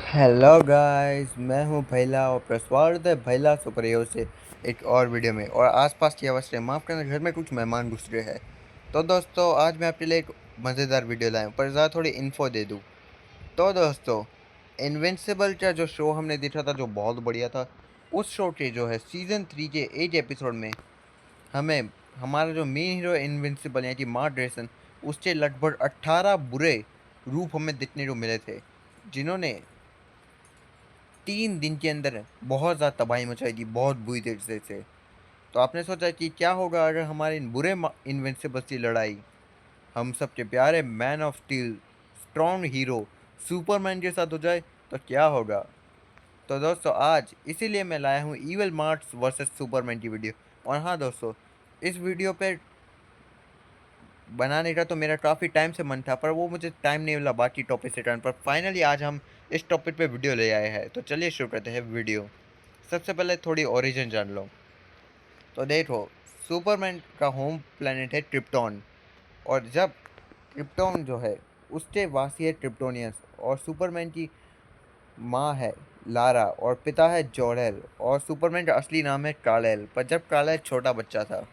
Hello guys, मैं हूं भैला और स्वागत है भैला सुपर हीरो से एक और वीडियो में। और आसपास की आवाज़ से माफ़ करना, घर में कुछ मेहमान घुस रहे हैं। तो दोस्तों, आज मैं आपके लिए एक मज़ेदार वीडियो लाया हूं, पर ज़्यादा थोड़ी इन्फो दे दूं। तो दोस्तों, इनविंसिबल का जो शो हमने देखा था, जो बहुत बढ़िया था, उस शो के जो है सीज़न 3 के 8 एपिसोड में हमें हमारा जो मेन हीरो इनविंसिबल यानी कि मार्क ड्रेसन, उसके लगभग 18 बुरे रूप हमें देखने को मिले थे, जिन्होंने 3 दिन के अंदर बहुत ज़्यादा तबाही मचाई थी, बहुत बुरी तरीके से। तो आपने सोचा कि क्या होगा अगर हमारे इन बुरे इनविंसिबल्स की लड़ाई हम सबके प्यारे man of steel, strong hero Superman के साथ हो जाए, तो क्या होगा। तो दोस्तों, आज इसीलिए मैं लाया हूँ ईवल मार्क्स वर्सेस सुपरमैन की वीडियो। और हाँ दोस्तों, इस वीडियो पे बनाने का तो मेरा काफ़ी टाइम से मन था, पर वो मुझे टाइम नहीं मिला बाकी टॉपिक से कारण, पर फाइनली आज हम इस टॉपिक पे वीडियो ले आए हैं। तो चलिए शुरू करते हैं वीडियो। सबसे पहले थोड़ी ओरिजिन जान लो। तो देखो, सुपरमैन का होम प्लेनेट है क्रिप्टॉन। और जब क्रिप्टॉन जो है, उसके वासी है क्रिप्टोनियंस। और सुपरमैन की माँ है लारा और पिता है जोरेल। और सुपरमैन का असली नाम है कालेल। पर जब कालेल छोटा बच्चा था,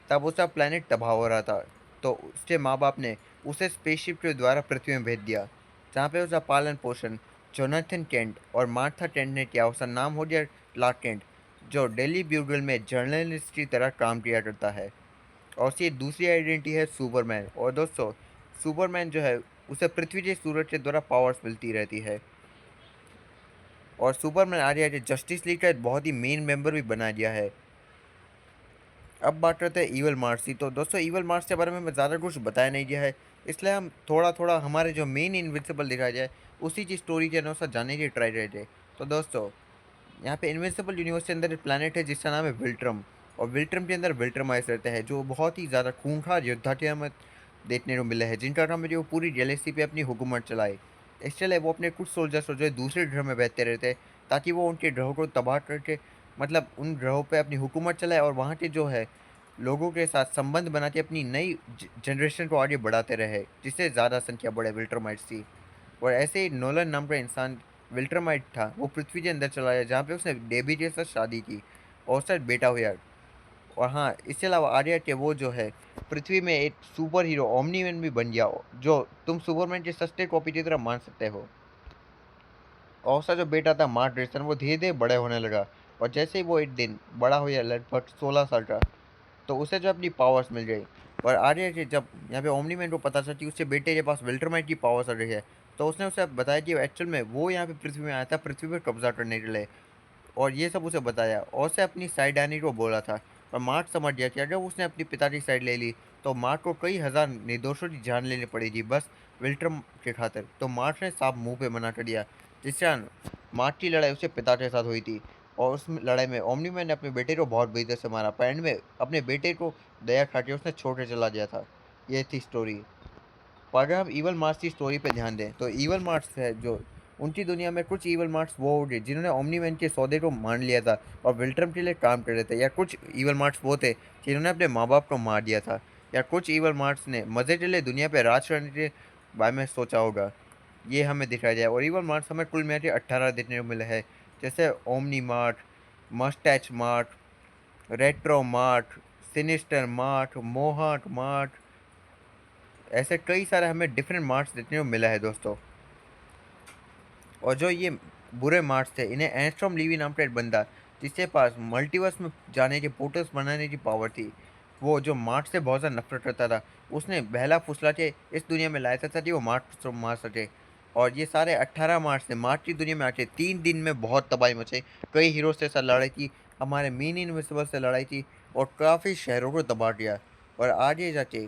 तब उसका प्लेनेट तबाह हो रहा था। तो उसके माँ बाप ने उसे स्पेसशिप के द्वारा पृथ्वी में भेज दिया, जहाँ पे उसका पालन पोषण जोनाथन केंट और मार्था केंट ने किया। उसका नाम हो गया क्लार्क केंट, जो डेली ब्यूगल में जर्नलिस्ट की तरह काम किया करता है। और उसकी दूसरी आइडेंटिटी है सुपरमैन। और दोस्तों, सुपरमैन जो है, उसे पृथ्वी के सूरज के द्वारा पावर्स मिलती रहती है। और सुपरमैन आगे आगे जस्टिस लीग का एक बहुत ही मेन मेंबर भी बना दिया है। अब बात करते हैं ईवल मार्स की। तो दोस्तों, ईवल मार्स के बारे में मैं ज़्यादा कुछ बताया नहीं गया है, इसलिए हम थोड़ा थोड़ा हमारे जो मेन इन्विंसिबल दिखाया जाए, उसी की स्टोरी के अनुसार जानने की ट्राई करते हैं। तो दोस्तों, यहाँ पे इन्विंसिबल यूनिवर्स के अंदर एक प्लानट है जिसका नाम है विल्ट्रम। और विल्ट्रम के अंदर विल्ट्रमाइस रहते हैं, जो बहुत ही ज़्यादा खूंखार योद्धा के हमें देखने को मिले हैं, जिनका काम है जो पूरी गैलेक्सी पे अपनी हुकूमत चलाए। इसलिए वो अपने कुछ सोल्जर्स को जो है दूसरे ग्रह में भेजते रहते हैं, ताकि वो उनके ग्रहों को तबाह करके, मतलब उन ग्रहों पे अपनी हुकूमत चलाए और वहाँ के जो है लोगों के साथ संबंध बना के अपनी नई जनरेशन को आगे बढ़ाते रहे, जिससे ज़्यादा संख्या बढ़े विल्ट्रमाइट्स की। और ऐसे ही नोलन नाम का इंसान विल्ट्रमाइट था, वो पृथ्वी के अंदर चला गया, जहाँ पे उसने डेबी के साथ शादी की और उसका एक बेटा हुआ। और हाँ, इसके अलावा आर्या के वो जो है पृथ्वी में एक सुपर हीरो ओमनीमैन भी बन गया, जो तुम सुपरमैन की सस्ते कॉपी की तरह मान सकते हो। और उसका जो बेटा था मार्क ड्रेसन, वो धीरे धीरे बड़े होने लगा। और जैसे ही वो एक दिन बड़ा हो गया, लगभग 16 साल का, तो उसे जो अपनी पावर्स मिल गई। और आर्य के जब यहाँ पे ओमनी मैन को पता चला कि उसके बेटे के पास विल्ट्रमाइट की पावर्स आ रही है, तो उसने उसे बताया कि एक्चुअल में वो यहाँ पे पृथ्वी में आया था पृथ्वी पर कब्जा करने के लिए। और ये सब उसे बताया और उसे अपनी साइड आने को बोला था। और मार्क समझ गया कि अगर उसने अपनी पिता की साइड ले ली, तो मार्क को कई हजार निर्दोषों की जान लेनी पड़ेगी बस विल्ट्रम के खातिर। तो मार्क ने साफ मुंह पे मना कर दिया। जिस कारण मार्क की लड़ाई उसके पिता के साथ हुई थी। और उस लड़ाई में ओमनी मैन ने अपने बेटे को बहुत बुरी तरह से मारा, पर एंड में अपने बेटे को दया खा के उसने छोड़ के चला गया था। ये थी स्टोरी। और अगर हम ईवल मार्स की स्टोरी पे ध्यान दें, तो ईवल मार्स है जो, उनकी दुनिया में कुछ ईवल मार्स वो हो गए जिन्होंने ओमनी मैन के सौदे को मान लिया था और विल्ट्रम के लिए काम कर रहे थे। या कुछ ईवल मार्स वो थे जिन्होंने अपने माँ बाप को मार दिया था। या कुछ ईवल मार्स ने मज़े के लिए दुनिया पे राज करने के बारे में सोचा होगा। ये हमें दिखाया जाए। और ईवल मार्स हमें कुल मिला के 18 देखने को मिले हैं, जैसे Omni Mart, Mustache Mart, Retro Mart, Sinister Mart, मोहाट मार्ट। ऐसे कई सारे हमें डिफरेंट मार्ट्स देखने को मिला है दोस्तों। और जो ये बुरे मार्ट्स थे, इन्हें एंस्ट्रॉम लीवी नाम का एक बंदा, जिसके पास मल्टीवर्स में जाने के पोर्टल्स बनाने की पावर थी, वो जो मार्ट से बहुत ज़्यादा नफरत करता था, उसने बहला फुसला के इस दुनिया में लाया था ताकि वो मार्ट को मार सके। और ये सारे 18 मार्च ने मार्च की दुनिया में आके 3 दिन में बहुत तबाही मचाई। कई हीरो से साथ लड़ाई की, हमारे मीन इनविजिबल से लड़ाई की, और काफ़ी शहरों को तबाह किया। और आगे जाके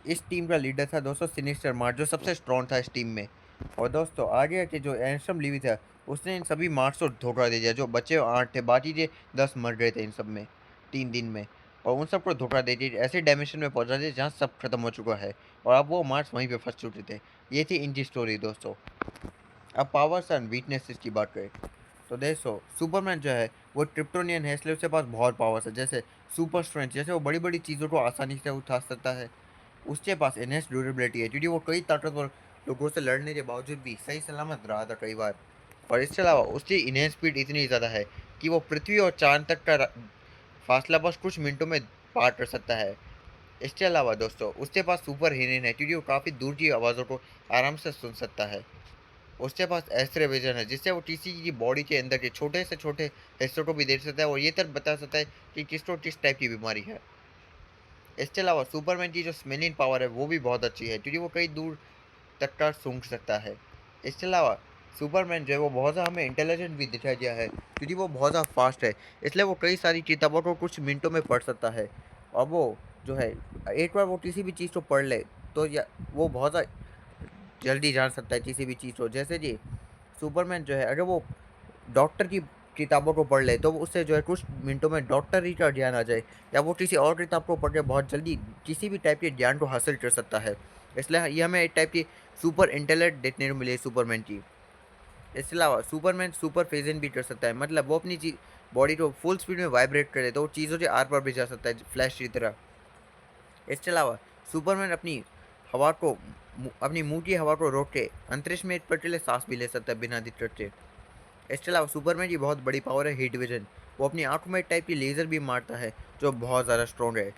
इस टीम का लीडर था दोस्तों सिनिस्टर मार्ट, जो सबसे स्ट्रॉन्ग था इस टीम में। और दोस्तों, आगे के जो एंस्ट्रम लीवी था, उसने इन सभी मार्ट्स को धोखा दे दिया। जो बचे 8 थे, बाकी के 10 मर गए थे इन सब में 3 दिन में। और उन सबको धोखा दे दिया, ऐसे डायमेंशन में पहुंचा दिया जहाँ सब खत्म हो चुका है। और अब वो मार्ट्स वहीं पे फंस चुके थे। ये थी इनकी स्टोरी दोस्तों। अब पावर्स एंड वीकनेसेस की बात करें, तो देखो सुपरमैन जो है वो क्रिप्टोनियन है, इसलिए उसके पास बहुत पावर्स है। जैसे सुपर स्ट्रेंथ, जैसे वो बड़ी बड़ी चीज़ों को आसानी से उठा सकता है। उसके पास इनहेंस ड्यूरेबिलिटी है, क्योंकि वो कई ताकतवर लोगों से लड़ने के बावजूद भी सही सलामत रहा था कई बार। और इसके अलावा उसकी इनहेंस स्पीड इतनी ज़्यादा है कि वो पृथ्वी और चाँद तक का फासला बस कुछ मिनटों में पार कर सकता है। इसके अलावा दोस्तों उसके पास सुपर हियरिंग है, क्योंकि वो काफ़ी दूर की आवाज़ों को आराम से सुन सकता है। उसके पास एक्सरे विजन है, जिससे वो किसी की बॉडी के अंदर के छोटे से छोटे हिस्सों को भी देख सकता है और ये तक बता सकता है कि किसको किस टाइप की बीमारी है। इसके अलावा सुपरमैन की जो स्मेलिंग पावर है वो भी बहुत अच्छी है, क्योंकि वो कई दूर तक का सूंघ सकता है। इसके अलावा सुपरमैन जो है वो बहुत ज़्यादा हमें इंटेलिजेंट भी दिखाया गया है, क्योंकि वो बहुत ज़्यादा फास्ट है, इसलिए वो कई सारी किताबों को कुछ मिनटों में पढ़ सकता है। और वो जो है एक बार वो किसी भी चीज़ को पढ़ ले तो या वो बहुत ज़्यादा जल्दी जान सकता है किसी भी चीज़ को। जैसे कि सुपरमैन जो है अगर वो डॉक्टर की किताबों को पढ़ ले तो वो उससे जो है कुछ मिनटों में डॉक्टर ही का ज्ञान आ जाए, या वो किसी और किताब को पढ़ के बहुत जल्दी किसी भी टाइप के ज्ञान को हासिल कर सकता है। इसलिए ये हमें एक टाइप की सुपर इंटेलेक्ट देखने को मिली है सुपरमैन की। इसके अलावा सुपरमैन सुपर फिजन भी कर सकता है, मतलब वो अपनी चीज बॉडी को फुल स्पीड में वाइब्रेट करे तो वो चीज़ों के आर पार भी जा सकता है फ्लैश की तरह। इसके अलावा सुपरमैन अपनी मुंह की हवा को रोक के अंतरिक्ष में एक पल के लिए सांस भी ले सकता है बिना दिक्कत के। इसके अलावा सुपरमैन की बहुत बड़ी पावर है हीट विजन, वो अपनी आंखों में एक टाइप की लेज़र भी मारता है जो बहुत ज़्यादा स्ट्रॉन्ग है।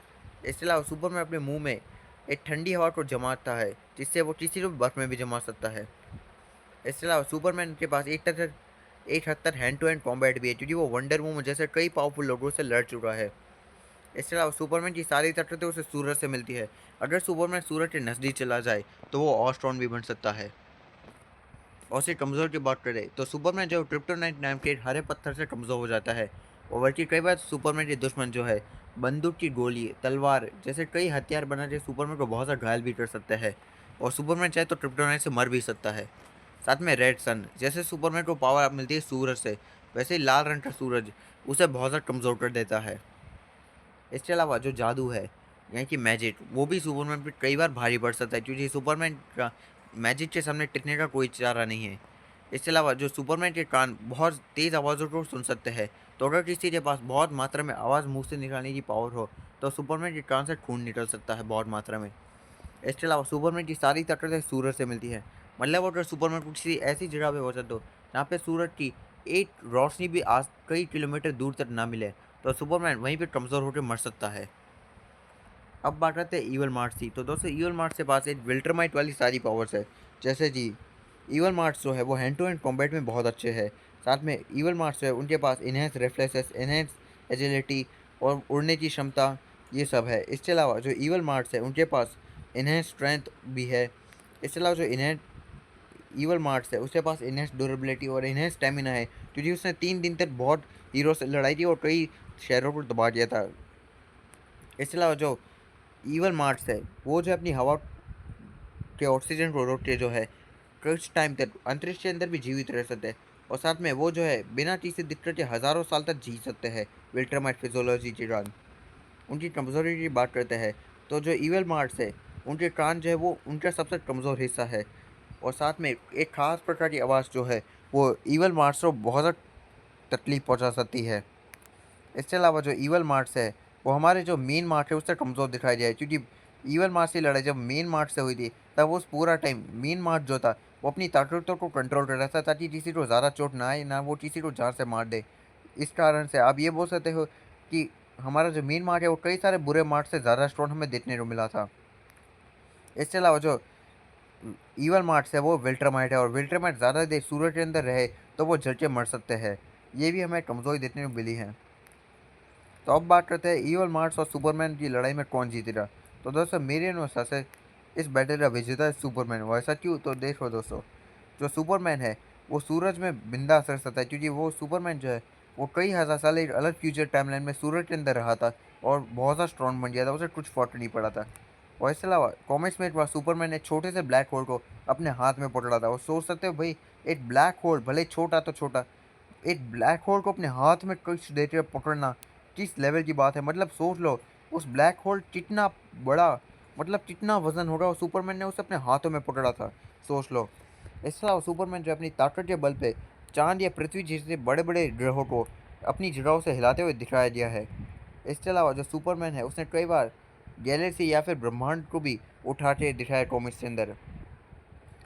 इसके अलावा सुपरमैन अपने मुंह में एक ठंडी हवा को जमाता है, जिससे वो किसी को भी बर्फ में भी जमा सकता है। इसके अलावा सुपरमैन के पास एक हद तक हैंड टू हैंड कॉम्बैट भी है, क्योंकि वो वंडर वूमन जैसे कई पावरफुल लोगों से लड़ चुका है। इसके अलावा सुपरमैन की सारी ताकतें उसे सूरज से मिलती है, अगर सुपरमैन सूरज के नज़दीक चला जाए तो वो और स्ट्रॉन्ग भी बन सकता है। और उससे कमज़ोर की बात करें तो सुपरमैन जो क्रिप्टोनाइट नाम के हरे पत्थर से कमज़ोर हो जाता है, और बल्कि कई बार सुपरमैन के दुश्मन जो है बंदूक की गोली, तलवार जैसे कई हथियार बना के सुपरमैन को बहुत ज़्यादा घायल भी कर सकते हैं, और सुपरमैन चाहे तो क्रिप्टोनाइट से मर भी सकता है। साथ में रेड सन, जैसे सुपरमैन को पावर मिलती है सूरज से, वैसे ही लाल रंग का सूरज उसे बहुत ज़्यादा कमज़ोर कर देता है। इसके अलावा जो जादू है यानी कि मैजिक, वो भी सुपरमैन पे कई बार भारी पड़ सकता है, क्योंकि सुपरमैन का मैजिक के सामने टिकने का कोई चारा नहीं है। इसके अलावा जो सुपरमैन के कान बहुत तेज़ आवाज़ों को सुन सकते हैं, तो अगर किसी के पास बहुत मात्रा में आवाज़ मुंह से निकालने की पावर हो तो सुपरमैन के कान से खून निकल सकता है बहुत मात्रा में। इसके अलावा सुपरमैन की सारी ताकतें सूरज से मिलती है, मतलब अगर सुपरमैन को किसी ऐसी जगह पे पहुँचा दो जहाँ पे सूरज की एक रोशनी भी आज कई किलोमीटर दूर तक ना मिले, तो सुपरमैन वहीं पे कमज़ोर होकर मर सकता है। अब बात करते हैं ईवल मार्ट्स की। तो दोस्तों ईवल मार्ट्स के पास एक विल्ट्रमाइट वाली सारी पावर्स है। जैसे जी ईवल मार्ट्स जो है वो हैंड टू हैंड कॉम्बैट में बहुत अच्छे हैं। साथ में ईवल मार्ट्स जो है उनके पास इनहेंस रेफ्लेक्सेस, इनहेंस एजिलिटी और उड़ने की क्षमता, ये सब है। इसके अलावा जो ईवल मार्ट्स है उनके पास इनहेंस स्ट्रेंथ भी है। इसके अलावा जो इनहेंस ईवल मार्ट्स है उसके पास इनहेंस ड्यूरेबिलिटी और इनहेंस स्टेमिना है, क्योंकि उसने 3 दिन तक बहुत हीरो से लड़ाई की और कई शहरों को दबा दिया था। इसके अलावा जो ईवल मार्ट्स है वो जो अपनी हवा के ऑक्सीजन को रोक के जो है कुछ टाइम तक अंतरिक्ष के अंदर भी जीवित रह सकते हैं, और साथ में वो जो है बिना किसी दिक्कत के हज़ारों साल तक जी सकते हैं विल्ट्रामाइट फिजियोलॉजी के दौरान। उनकी कमज़ोरी की बात करते हैं तो जो ईवल मार्ट्स है उनके कान जो है वो उनका सबसे कमज़ोर हिस्सा है, और साथ में एक खास प्रकार की आवाज़ जो है वो ईवल मार्ट्स को बहुत ज़्यादा तकलीफ पहुंचा सकती है। इसके अलावा जो ईवल मार्ट्स है वो हमारे जो मेन मार्ट है उससे कमज़ोर दिखाई दिया है, क्योंकि ईवल मार्ट की लड़ाई जब मेन मार्ट से हुई थी तब उस पूरा टाइम मेन मार्ट जो था वो अपनी ताकतों को कंट्रोल कर रहा था, ताकि किसी को ज़्यादा चोट ना आए, ना वो किसी को जान से मार दे। इस कारण से आप ये बोल सकते हो कि हमारा जो मेन मार्ट है वो कई सारे बुरे मार्ट से ज़्यादा स्ट्रॉन्ग हमें देखने को मिला था। इसके अलावा जो ईवल मार्ट्स है वो विल्ट्रामाइट है, और विल्ट्रामाइट ज़्यादा देर सूरज के अंदर रहे तो वो जल के मर सकते हैं। ये भी हमें कमज़ोरी देखने को मिली है। तो अब बात करते हैं ईवल मार्ट्स और सुपरमैन की लड़ाई में कौन जीतेगा। तो दोस्तों मेरे अनुसार से इस बैटल का विजेता है सुपरमैन। वैसा क्यों, तो देखो दोस्तों, जो सुपरमैन है वो सूरज में बिंदास रह सकता है, क्योंकि वो सुपरमैन जो है वो कई हज़ार साल एक अलग फ्यूचर टाइमलाइन में सूरज के अंदर रहा था और बहुत ज़्यादा स्ट्रॉन्ग बन गया था, उसे कुछ फर्क नहीं पड़ा था। और इसके अलावा कॉमिक्स में एक बार सुपरमैन ने छोटे से ब्लैक होल को अपने हाथ में पकड़ा था, और सोच सकते हो भाई एक ब्लैक होल भले छोटा तो छोटा, एक ब्लैक होल को अपने हाथ में कुछ देते हुए पकड़ना किस लेवल की बात है। मतलब सोच लो उस ब्लैक होल कितना बड़ा, मतलब कितना वजन होगा, और सुपरमैन ने उसे अपने हाथों में पकड़ा था, सोच लो। इसके अलावा सुपरमैन जो अपनी ताकत के बल पे चांद या पृथ्वी जैसे बड़े बड़े ग्रहों को अपनी जगहों से हिलाते हुए दिखाया गया है। इसके अलावा जो सुपरमैन है उसने कई बार गैलेक्सी या फिर ब्रह्मांड को भी उठा के दिखाया कॉमिक्स के अंदर।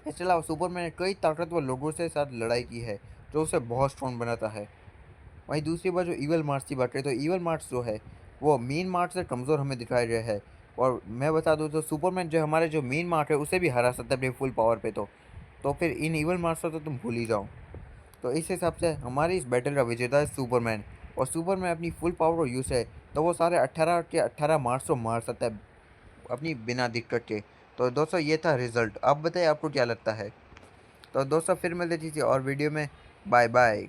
इसके अलावा सुपरमैन ने कई ताकतवर लोगों से साथ लड़ाई की है, जो उसे बहुत स्ट्रॉन्ग बनाता है। वहीं दूसरी बात जो ईवल मार्स की बात करें, तो ईवल मार्स जो है वो मीन मार्स से कमज़ोर हमें दिखाया गया है। और मैं बता दूँ तो सुपरमैन जो हमारे जो मीन मार्स है उसे भी हरा सकता है अपनी फुल पावर पे। तो फिर इन ईवल मार्स को तो तुम भूल ही जाओ। तो इस हिसाब से हमारी इस बैटल का विजेता है सुपरमैन। और सुपरमैन अपनी फुल पावर को यूज़ है तो वो सारे 18 के 18 मार्स को मार सकता है अपनी बिना दिक्कत के। तो दोस्तों ये था रिजल्ट। आप बताइए आपको क्या लगता है। तो दोस्तों फिर मिलते किसी और वीडियो में। Bye bye.